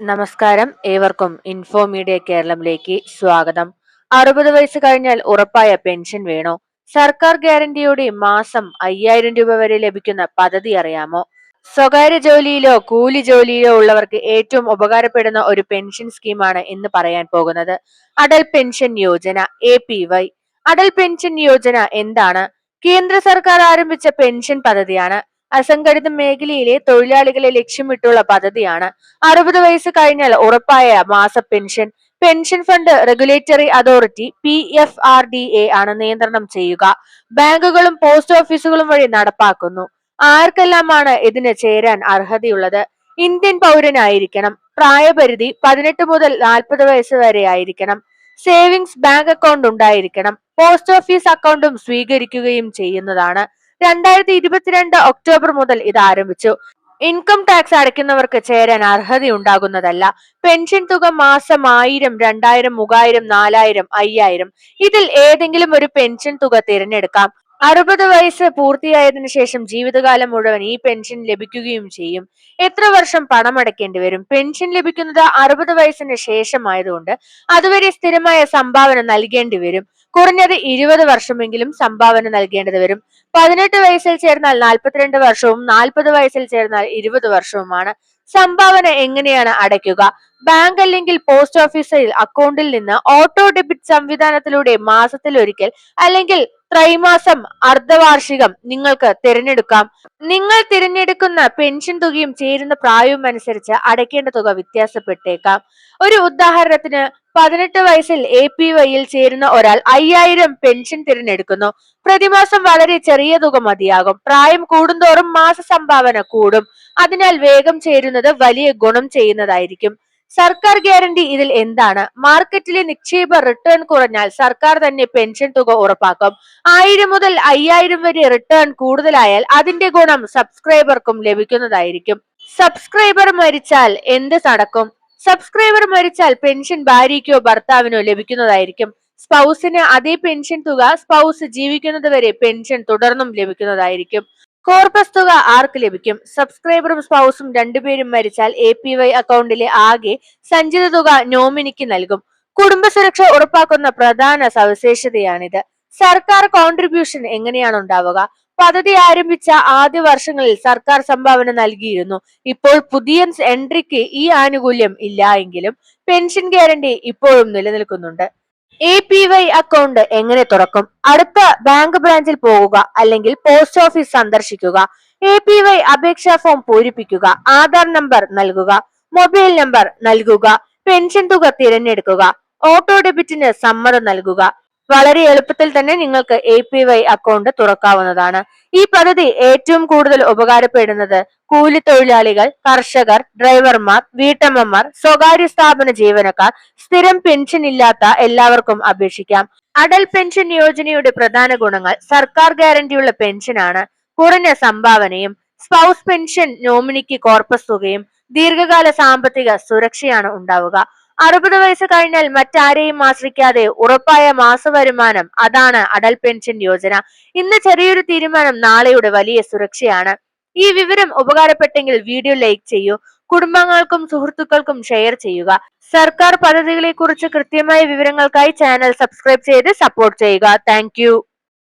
നമസ്കാരം, ഏവർക്കും info media കേരളത്തിലേക്ക് സ്വാഗതം. 60 വയസ്സ് കഴിഞ്ഞാൽ ഉറപ്പായ പെൻഷൻ വേണോ? സർക്കാർ ഗ്യാരണ്ടിയോടെ മാസം 5000 രൂപ വരെ ലഭിക്കുന്ന പദ്ധതി അറിയാമോ? സ്വകാര്യ ജോലിയിലോ കൂലി ജോലിയിലോ ഉള്ളവർക്ക് ഏറ്റവും ഉപകാരപ്പെടുന്ന ഒരു പെൻഷൻ സ്കീമാണ് ഇന്ന് പറയാൻ പോകുന്നത്. Atal pension Yojana APY. Atal pension Yojana എന്താണ്? കേന്ദ്ര സർക്കാർ ആരംഭിച്ച പെൻഷൻ പദ്ധതിയാണ്. അസംഘടിത മേഖലയിലെ തൊഴിലാളികളെ ലക്ഷ്യമിട്ടുള്ള പദ്ധതിയാണ്. 60 വയസ്സ് കഴിഞ്ഞാൽ ഉറപ്പായ മാസ pension. Pension fund regulatory authority PFRDA ആണ് നിയന്ത്രണം ചെയ്യുക. ബാങ്കുകളും പോസ്റ്റ് ഓഫീസുകളും വഴി നടപ്പാക്കുന്നു. ആർക്കെല്ലാമാണ് ഇതിന് ചേരാൻ അർഹതയുള്ളത്? ഇന്ത്യൻ പൗരനായിരിക്കണം. പ്രായപരിധി 18 മുതൽ 40 വയസ്സ് വരെ ആയിരിക്കണം. സേവിങ്സ് ബാങ്ക് അക്കൗണ്ട് ഉണ്ടായിരിക്കണം. പോസ്റ്റ് ഓഫീസ് അക്കൗണ്ടും സ്വീകരിക്കുകയും ചെയ്യുന്നതാണ്. 2022 ഒക്ടോബർ മുതൽ ഇത് ആരംഭിച്ചു. ഇൻകം ടാക്സ് അടയ്ക്കുന്നവർക്ക് ചേരാൻ അർഹതയുണ്ടാകുന്നതല്ല. പെൻഷൻ തുക മാസം 1000, 2000, 3000, 4000, 5000 ഇതിൽ ഏതെങ്കിലും ഒരു പെൻഷൻ തുക തിരഞ്ഞെടുക്കാം. 60 വയസ്സ് പൂർത്തിയായതിനു ശേഷം ജീവിതകാലം മുഴുവൻ ഈ പെൻഷൻ ലഭിക്കുകയും ചെയ്യും. എത്ര വർഷം പണമടയ്ക്കേണ്ടി വരും? പെൻഷൻ ലഭിക്കുന്നത് 60 വയസ്സിന് ശേഷമായതുകൊണ്ട് അതുവരെ സ്ഥിരമായ സംഭാവന നൽകേണ്ടി വരും. കുറഞ്ഞത് 20 വർഷമെങ്കിലും സംഭാവന നൽകേണ്ടത് വരും. 18 വയസ്സിൽ ചേർന്നാൽ 42 വർഷവും 40 വയസ്സിൽ ചേർന്നാൽ 20 വർഷവുമാണ്. സംഭാവന എങ്ങനെയാണ് അടയ്ക്കുക? ബാങ്ക് അല്ലെങ്കിൽ പോസ്റ്റ് ഓഫീസിൽ അക്കൗണ്ടിൽ നിന്ന് ഓട്ടോ ഡെബിറ്റ് സംവിധാനത്തിലൂടെ മാസത്തിലൊരിക്കൽ അല്ലെങ്കിൽ ത്രൈമാസം, അർദ്ധവാർഷികം നിങ്ങൾക്ക് തിരഞ്ഞെടുക്കാം. നിങ്ങൾ തിരഞ്ഞെടുക്കുന്ന പെൻഷൻ തുകയും ചേരുന്ന പ്രായവും അനുസരിച്ച് അടയ്ക്കേണ്ട തുക വ്യത്യാസപ്പെട്ടേക്കാം. ഒരു ഉദാഹരണത്തിന് 18 വയസ്സിൽ APYയിൽ ചേരുന്ന ഒരാൾ 5000 പെൻഷൻ തിരഞ്ഞെടുക്കുന്നു. പ്രതിമാസം വളരെ ചെറിയ തുക മതിയാകും. പ്രായം കൂടുന്തോറും മാസ സംഭാവന കൂടും. അതിനാൽ വേഗം ചേരുന്നത് വലിയ ഗുണം ചെയ്യുന്നതായിരിക്കും. സർക്കാർ ഗ്യാരണ്ടി ഇതിൽ എന്താണ്? മാർക്കറ്റിലെ നിക്ഷേപ റിട്ടേൺ കുറഞ്ഞാൽ സർക്കാർ തന്നെ പെൻഷൻ തുക ഉറപ്പാക്കും. 1000 മുതൽ 5000 വരെ റിട്ടേൺ കൂടുതലായാൽ അതിന്റെ ഗുണം സബ്സ്ക്രൈബർക്കും ലഭിക്കുന്നതായിരിക്കും. സബ്സ്ക്രൈബർ മരിച്ചാൽ എന്ത് നടക്കും? സബ്സ്ക്രൈബർ മരിച്ചാൽ പെൻഷൻ ഭാര്യയ്ക്കോ ഭർത്താവിനോ ലഭിക്കുന്നതായിരിക്കും. സ്പൗസിന് അതേ പെൻഷൻ തുക സ്പൗസ് ജീവിക്കുന്നത് വരെ പെൻഷൻ തുടർന്നും ലഭിക്കുന്നതായിരിക്കും. കോർപ്പസ് തുക ആർക്ക് ലഭിക്കും? സബ്സ്ക്രൈബറും സ്പൗസും രണ്ടുപേരും മരിച്ചാൽ APY അക്കൗണ്ടിലെ ആകെ സഞ്ചിത തുക നോമിനിക്ക് നൽകും. കുടുംബ സുരക്ഷ ഉറപ്പാക്കുന്ന പ്രധാന സവിശേഷതയാണിത്. സർക്കാർ കോൺട്രിബ്യൂഷൻ എങ്ങനെയാണ് ഉണ്ടാവുക? പദ്ധതി ആരംഭിച്ച ആദ്യ വർഷങ്ങളിൽ സർക്കാർ സംഭാവന നൽകിയിരുന്നു. ഇപ്പോൾ പുതിയ എൻട്രിക്ക് ഈ ആനുകൂല്യം ഇല്ല എങ്കിലും പെൻഷൻ ഗ്യാരണ്ടി ഇപ്പോഴും നിലനിൽക്കുന്നുണ്ട്. APY അക്കൗണ്ട് എങ്ങനെ തുറക്കും? അടുത്ത ബാങ്ക് ബ്രാഞ്ചിൽ പോകുക അല്ലെങ്കിൽ പോസ്റ്റ് ഓഫീസ് സന്ദർശിക്കുക. APY അപേക്ഷാ ഫോം പൂരിപ്പിക്കുക. ആധാർ നമ്പർ നൽകുക. മൊബൈൽ നമ്പർ നൽകുക. പെൻഷൻ തുക തിരഞ്ഞെടുക്കുക. ഓട്ടോ ഡെബിറ്റിന് സമ്മതം നൽകുക. വളരെ എളുപ്പത്തിൽ തന്നെ നിങ്ങൾക്ക് APY അക്കൗണ്ട് തുറക്കാവുന്നതാണ്. ഈ പദ്ധതി ഏറ്റവും കൂടുതൽ ഉപകാരപ്പെടുന്നത് കൂലിത്തൊഴിലാളികൾ, കർഷകർ, ഡ്രൈവർമാർ, വീട്ടമ്മമാർ, സ്വകാര്യ സ്ഥാപന ജീവനക്കാർ, സ്ഥിരം പെൻഷൻ ഇല്ലാത്ത എല്ലാവർക്കും അപേക്ഷിക്കാം. അടൽ പെൻഷൻ യോജനയുടെ പ്രധാന ഗുണങ്ങൾ: സർക്കാർ ഗ്യാരണ്ടിയുള്ള പെൻഷനാണ്. കുറഞ്ഞ സംഭാവനയും, സ്പൗസ് പെൻഷൻ നോമിനിക്ക് കോർപ്പസ് തുകയും, ദീർഘകാല സാമ്പത്തിക സുരക്ഷയാണ് ഉണ്ടാവുക. 60 വയസ്സ് കഴിഞ്ഞാൽ മറ്റാരെയും ആശ്രയിക്കാതെ ഉറപ്പായ മാസ വരുമാനം, അതാണ് അടൽ പെൻഷൻ യോജന. ഇന്ന് ചെറിയൊരു തീരുമാനം നാളെയുടെ വലിയ സുരക്ഷയാണ്. ഈ വിവരം ഉപകാരപ്പെട്ടെങ്കിൽ വീഡിയോ ലൈക്ക് ചെയ്യൂ. കുടുംബാംഗങ്ങൾക്കും സുഹൃത്തുക്കൾക്കും ഷെയർ ചെയ്യുക. സർക്കാർ പദ്ധതികളെ കുറിച്ച് കൃത്യമായ വിവരങ്ങൾക്കായി ചാനൽ സബ്സ്ക്രൈബ് ചെയ്ത് സപ്പോർട്ട് ചെയ്യുക. താങ്ക്